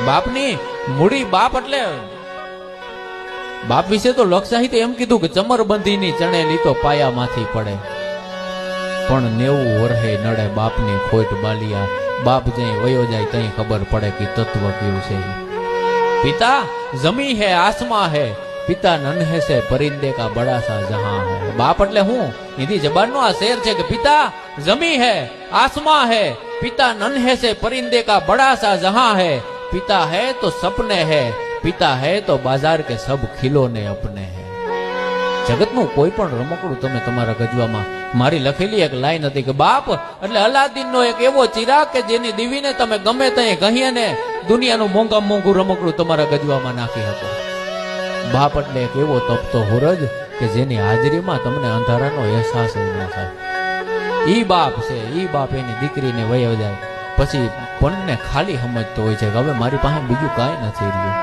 બાપની મૂડી બાપ એટલે બાપ વિશે તો લોક સાહિત્ય એમ કીધું કે ચમરબંધીની ચણેલી તો પાયામાંથી પડે, પણ 90 વર્ષે નડે બાપની ખોટ બાલિયા. બાપ જઈ વયો જાય તઈ ખબર પડે કે તત્વ કેવું છે. પિતા જમી હે આસમાं હે, પિતા નન્હે સે પરિંદે કા બડા સા જહાં હે. બાપ એટલે હું હિન્દી જબાનનો આ શેર છે કે પિતા જમી હે આસમાं હે, पिता नन्हे से परिंदे का बड़ा सा जहां है. पिता है तो सपने है, पिता है तो बाजार के सब खिलौने अपने है. જગતનું કોઈ પણ રમકડું તમે તમારા ગજવામાં. મારી લખેલી એક લાઈન હતી કે બાપ એટલે અલાદીનનો એક એવો ચિરાગ કે જેની દીવીને તમે ગમે ત્યાં કહીએ ને દુનિયાનું મોંઘામાં મોંઘું રમકડું તમારા ગજવામાં નાખી શકો. બાપ એટલે એક એવો તપતો હુરજ કે જેની હાજરીમાં તમને અંધારાનો અહેસાસ જ ન થાય. ઈ બાપ છે, ઈ બાપ એની દીકરીને વયો જાય પછી પણને ખાલી સમજતો હોય છે કે હવે મારી પાસે બીજું કાંઈ નથી રહ્યું.